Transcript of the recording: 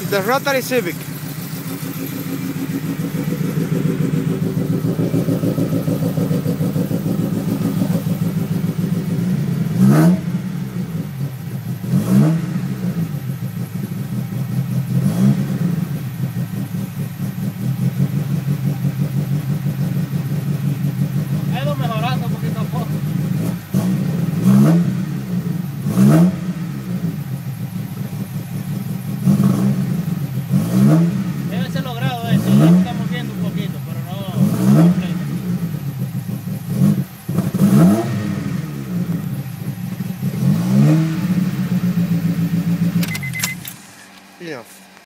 The Rotary Civic. Ha ido mejorando poquito a poco. Debe ser logrado eso, ya lo estamos viendo un poquito, pero no completo. Yeah.